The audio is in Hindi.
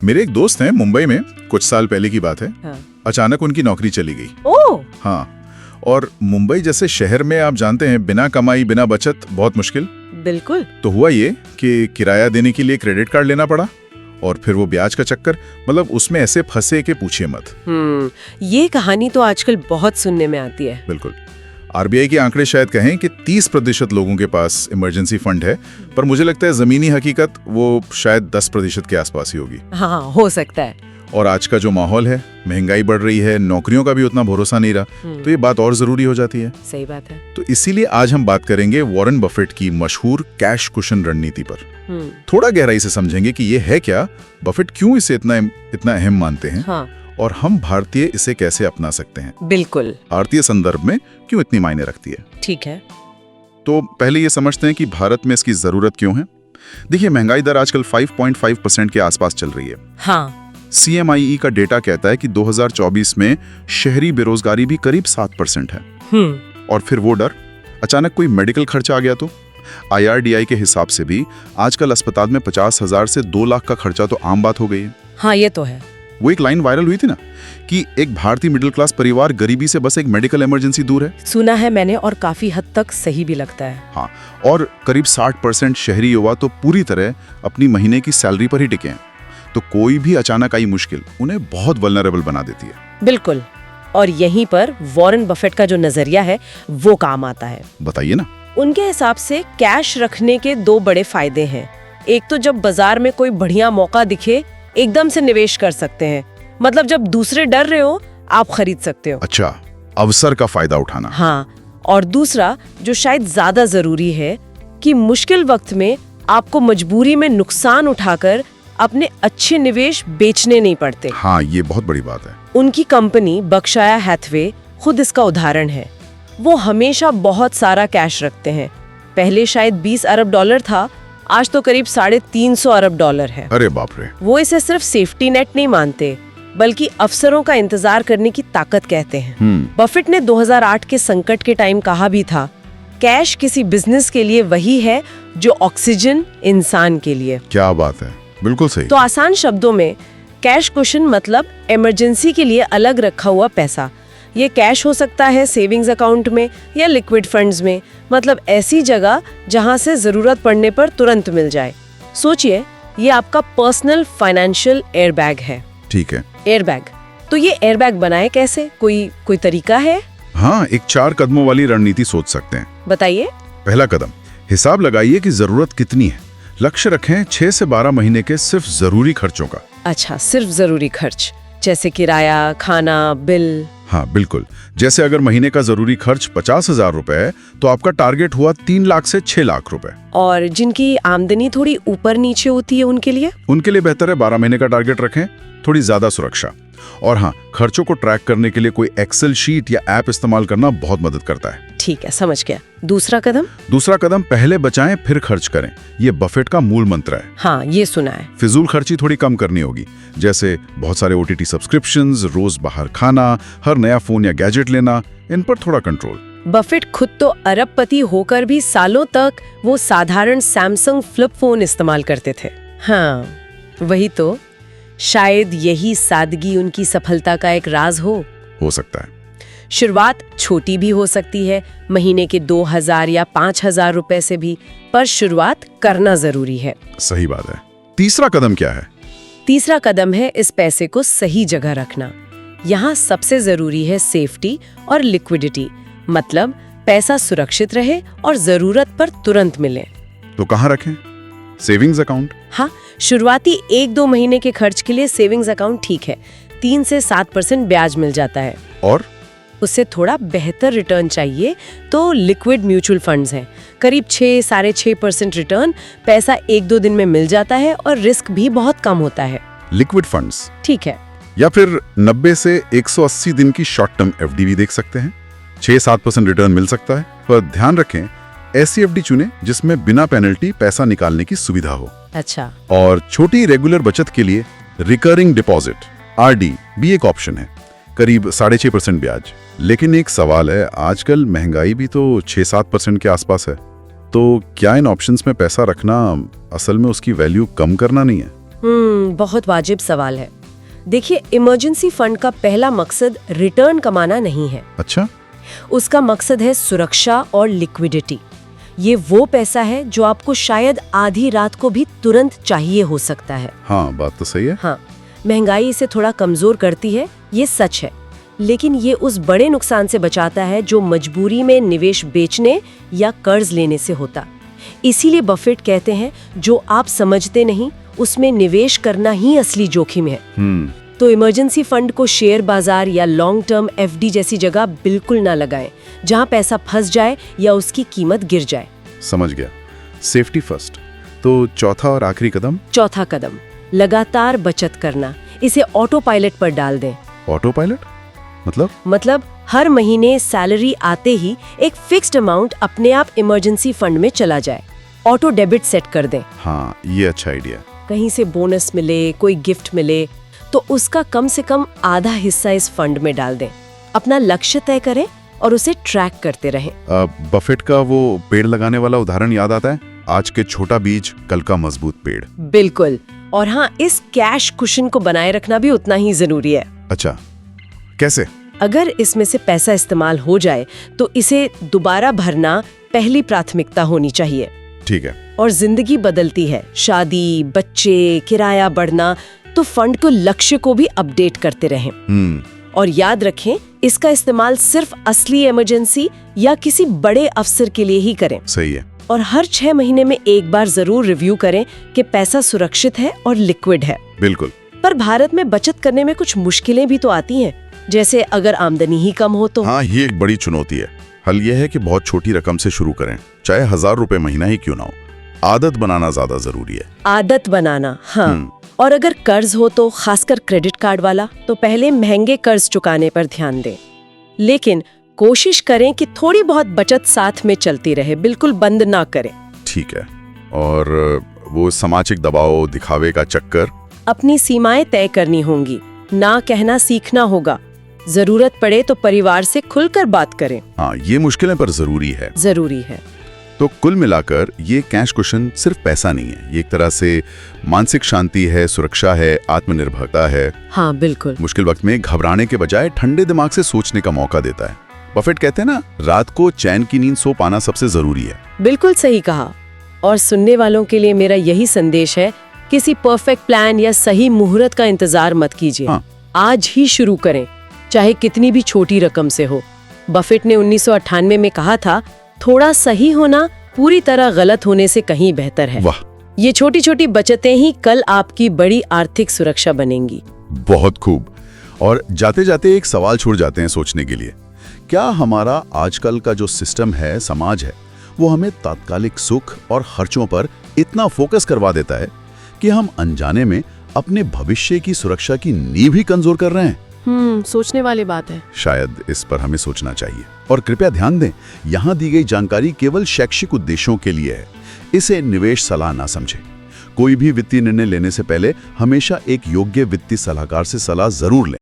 मेरे एक दोस्त हैं मुंबई में, कुछ साल पहले की बात है। हाँ। अचानक उनकी नौकरी चली गई। ओह! हाँ, और मुंबई जैसे शहर में आप जानते हैं बिना कमाई बिना बचत बहुत मुश्किल। बिल्कुल। तो हुआ ये कि किराया देने के लिए क्रेडिट कार्ड लेना पड़ा और फिर वो ब्याज का चक्कर, मतलब उसमें ऐसे फंसे कि पूछिए मत। ये कहानी तो आजकल बहुत सुनने में आती है। बिल्कुल। आरबीआई के आंकड़े शायद कहें कि 30% लोगों के पास इमरजेंसी फंड है, पर मुझे लगता है जमीनी हकीकत वो शायद 10% के आसपास ही होगी। हाँ, हो सकता है। और आज का जो माहौल है, महंगाई बढ़ रही है, नौकरियों का भी उतना भरोसा नहीं रहा, तो ये बात और जरूरी हो जाती है। सही बात है। तो इसीलिए आज हम बात करेंगे वॉरेन बफेट की मशहूर कैश कुशन रणनीति पर। थोड़ा गहराई से समझेंगे कि ये है क्या, बफेट क्यों इसे इतना अहम मानते हैं, हाँ। और हम भारतीय इसे कैसे अपना सकते हैं। बिल्कुल। भारतीय संदर्भ में क्यों इतनी मायने रखती है। ठीक है। तो पहले ये समझते हैं कि भारत में इसकी जरूरत क्यों है। देखिए, महंगाई दर आजकल 5.5% के आसपास चल रही है। हाँ। CMIE का डेटा कहता है कि 2024 में शहरी बेरोजगारी भी करीब 7% है। और फिर वो डर, अचानक कोई मेडिकल खर्चा आ गया तो IRDAI के हिसाब से भी आजकल अस्पताल में 50,000 से 2 लाख का खर्चा तो आम बात हो गई है। हाँ, ये तो है। वो एक लाइन वायरल हुई थी ना कि एक भारतीय मिडिल क्लास परिवार गरीबी से बस एक मेडिकल इमरजेंसी दूर है। सुना है मैंने, और काफी हद तक सही भी लगता है। हाँ, और करीब 60% शहरी युवा तो पूरी तरह अपनी महीने की सैलरी पर ही टिके हैं। तो कोई भी अचानक आई मुश्किल उन्हें बहुत वल्नरेबल बना देती है। बिल्कुल। और यहीं पर वॉरेन बफेट का जो नजरिया है वो काम आता है। बताइए ना। उनके हिसाब से कैश रखने के 2 बड़े फायदे हैं। एक तो जब बाजार में कोई बढ़िया मौका दिखे एकदम से निवेश कर सकते हैं, मतलब जब दूसरे डर रहे हो आप खरीद सकते हो। अच्छा, अवसर का फायदा उठाना। हाँ, और दूसरा जो शायद ज्यादा जरूरी है कि मुश्किल वक्त में आपको मजबूरी में नुकसान उठाकर अपने अच्छे निवेश बेचने नहीं पड़ते। हाँ, ये बहुत बड़ी बात है। उनकी कंपनी बर्कशायर हैथवे खुद इसका उदाहरण है। वो हमेशा बहुत सारा कैश रखते हैं। पहले शायद $20 अरब था, आज तो करीब $350 अरब है। अरे बाप रे। वो इसे सिर्फ सेफ्टी नेट नहीं मानते, बल्कि अवसरों का इंतजार करने की ताकत कहते हैं। बफेट ने 2008 के संकट के टाइम कहा भी था, कैश किसी बिजनेस के लिए वही है जो ऑक्सीजन इंसान के लिए। क्या बात है, बिल्कुल सही। तो आसान शब्दों में कैश कुशन मतलब इमरजेंसी के लिए अलग रखा हुआ पैसा। ये कैश हो सकता है सेविंग्स अकाउंट में या लिक्विड फंड्स में, मतलब ऐसी जगह जहां से जरूरत पड़ने पर तुरंत मिल जाए। सोचिए, ये आपका पर्सनल फाइनेंशियल एयरबैग है। ठीक है। एयरबैग। तो ये एयरबैग बनाए कैसे, कोई तरीका है? हाँ, एक 4 कदमों वाली रणनीति सोच सकते हैं। बताइए। पहला कदम, हिसाब लगाइए कि जरूरत कितनी है। लक्ष्य रखें 6 से 12 महीने के सिर्फ जरूरी खर्चों का। अच्छा, सिर्फ जरूरी खर्च, जैसे किराया, खाना, बिल। हाँ बिल्कुल। जैसे अगर महीने का जरूरी खर्च 50,000 रुपए है तो आपका टारगेट हुआ 3 लाख से 6 लाख रुपए। और जिनकी आमदनी थोड़ी ऊपर नीचे होती है उनके लिए बेहतर है 12 महीने का टारगेट रखें, थोड़ी ज्यादा सुरक्षा। और हाँ, खर्चों को ट्रैक करने के लिए कोई एक्सेल शीट या ऐप इस्तेमाल करना बहुत मदद करता है। ठीक है, समझ गया। दूसरा कदम, पहले बचाएं फिर खर्च करें। ये बफेट का मूल मंत्र है। हाँ, ये सुना है। फिजूल खर्ची थोड़ी कम करनी होगी, जैसे बहुत सारे OTT सब्सक्रिप्शंस, रोज बाहर खाना, हर नया फोन या गैजेट लेना, इन पर थोड़ा कंट्रोल। बफेट खुद तो अरबपति होकर भी सालों तक वो साधारण सैमसंग फ्लिप फोन इस्तेमाल करते थे। हाँ, वही तो। शायद यही सादगी उनकी सफलता का एक राज हो सकता है। शुरुआत छोटी भी हो सकती है, महीने के 2,000 या 5,000 रुपए से भी, पर शुरुआत करना जरूरी है। सही बात है। तीसरा कदम क्या है? तीसरा कदम है इस पैसे को सही जगह रखना। यहाँ सबसे जरूरी है सेफ्टी और लिक्विडिटी, मतलब पैसा सुरक्षित रहे और जरूरत पर तुरंत मिले। तो कहाँ रखें? Savings account? हाँ, शुरुआती 1-2 महीने के खर्च के लिए सेविंग्स अकाउंट ठीक है। 3 से 7% ब्याज मिल जाता है। और उससे थोड़ा बेहतर रिटर्न चाहिए तो लिक्विड म्यूचुअल फंड्स हैं। करीब 6-6.5% रिटर्न, पैसा 1-2 दिन में मिल जाता है और रिस्क भी बहुत कम होता है। लिक्विड फंड्स ठीक है। या फिर 90 से 180 दिन की शॉर्ट टर्म FD भी देख सकते हैं। 6-7% रिटर्न मिल सकता है, पर ध्यान रखें ऐसी FD चुने जिसमें बिना पेनल्टी पैसा निकालने की सुविधा हो। अच्छा। और छोटी रेगुलर बचत के लिए रिकरिंग डिपॉजिट RD भी एक ऑप्शन है, करीब 6.5% ब्याज। लेकिन एक सवाल है, आजकल महंगाई भी तो 6-7% के आसपास है, तो क्या इन ऑप्शंस में पैसा रखना असल में उसकी वैल्यू कम करना नहीं है? बहुत वाजिब सवाल है। देखिए, इमरजेंसी फंड का पहला मकसद रिटर्न कमाना नहीं है। अच्छा, उसका मकसद है सुरक्षा और लिक्विडिटी। ये वो पैसा है जो आपको शायद आधी रात को भी तुरंत चाहिए हो सकता है। हाँ, बात तो सही है। हाँ, महंगाई इसे थोड़ा कमजोर करती है, ये सच है, लेकिन ये उस बड़े नुकसान से बचाता है जो मजबूरी में निवेश बेचने या कर्ज लेने से होता। इसीलिए बफेट कहते हैं, जो आप समझते नहीं उसमें निवेश करना ही असली जोखिम है। तो इमरजेंसी फंड को शेयर बाजार या लॉन्ग टर्म एफडी जैसी जगह बिल्कुल ना लगाएं, जहां पैसा फंस जाए या उसकी कीमत गिर जाए। समझ गया। Safety first. तो चौथा और आखिरी कदम? चौथा कदम, लगातार बचत करना। इसे ऑटो पायलट पर डाल दें। ऑटो पायलट मतलब हर महीने सैलरी आते ही एक फिक्स्ड अमाउंट अपने आप इमरजेंसी फंड में चला जाए। ऑटो डेबिट सेट कर दें। हाँ, ये अच्छा आइडिया। कहीं से बोनस मिले, कोई गिफ्ट मिले, तो उसका कम से कम आधा हिस्सा इस फंड में डाल दें। अपना लक्ष्य तय करें और उसे ट्रैक करते रहें। बफेट का वो पेड़ लगाने वाला उदाहरण याद आता है, आज के छोटा बीज कल का मजबूत पेड़। बिल्कुल। और हाँ, इस कैश कुशन को बनाए रखना भी उतना ही जरूरी है। अच्छा, कैसे? अगर इसमें से पैसा इस्तेमाल हो जाए तो इसे दोबारा भरना पहली प्राथमिकता होनी चाहिए। ठीक है। और जिंदगी बदलती है, शादी, बच्चे, किराया बढ़ना, तो फंड को लक्ष्य को भी अपडेट करते रहें। और याद रखें, इसका इस्तेमाल सिर्फ असली इमरजेंसी या किसी बड़े अवसर के लिए ही करें। सही है। और हर 6 महीने में एक बार जरूर रिव्यू करें कि पैसा सुरक्षित है और लिक्विड है। बिल्कुल। पर भारत में बचत करने में कुछ मुश्किलें भी तो आती हैं, जैसे अगर आमदनी ही कम हो तो। हाँ, ये एक बड़ी चुनौती है। हल यह है कि बहुत छोटी रकम से शुरू करें, चाहे 1000 रुपए महीना ही क्यों ना हो। आदत बनाना ज्यादा जरूरी है। आदत बनाना, हाँ। और अगर कर्ज हो तो खासकर क्रेडिट कार्ड वाला, तो पहले महंगे कर्ज चुकाने पर ध्यान दें। लेकिन कोशिश करें कि थोड़ी बहुत बचत साथ में चलती रहे, बिल्कुल बंद ना करें। ठीक है। और वो सामाजिक दबाव, दिखावे का चक्कर? अपनी सीमाएं तय करनी होंगी, ना कहना सीखना होगा। जरूरत पड़े तो परिवार से खुलकर बात करें। हाँ, ये मुश्किलें पर जरूरी है। तो कुल मिलाकर ये कैश कुशन सिर्फ पैसा नहीं है, ये एक तरह से मानसिक शांति है, सुरक्षा है, आत्मनिर्भरता है। हाँ, बिल्कुल। मुश्किल वक्त में घबराने के बजाय ठंडे दिमाग से सोचने का मौका देता है। बफेट कहते हैं ना, रात को चैन की नींद सो पाना सबसे जरूरी है। बिल्कुल सही कहा। और सुनने वालों के लिए मेरा यही संदेश है, किसी परफेक्ट प्लान या सही मुहूर्त का इंतजार मत कीजिए। हाँ। आज ही शुरू करें, चाहे कितनी भी छोटी रकम से हो। बफेट ने 1998 में कहा था, थोड़ा सही होना पूरी तरह गलत होने से कहीं बेहतर है। वाह। ये छोटी छोटी बचतें ही कल आपकी बड़ी आर्थिक सुरक्षा बनेंगी। बहुत खूब। और जाते जाते एक सवाल छोड़ जाते हैं सोचने के लिए, क्या हमारा आजकल का जो सिस्टम है, समाज है, वो हमें तात्कालिक सुख और खर्चों पर इतना फोकस करवा देता है कि हम अनजाने में अपने भविष्य की सुरक्षा की नींव ही कमजोर कर रहे हैं? सोचने वाली बात है। शायद इस पर हमें सोचना चाहिए। और कृपया ध्यान दें, यहाँ दी गई जानकारी केवल शैक्षिक उद्देश्यों के लिए है। इसे निवेश सलाह ना समझें। कोई भी वित्तीय निर्णय लेने से पहले हमेशा एक योग्य वित्तीय सलाहकार से सलाह जरूर लें।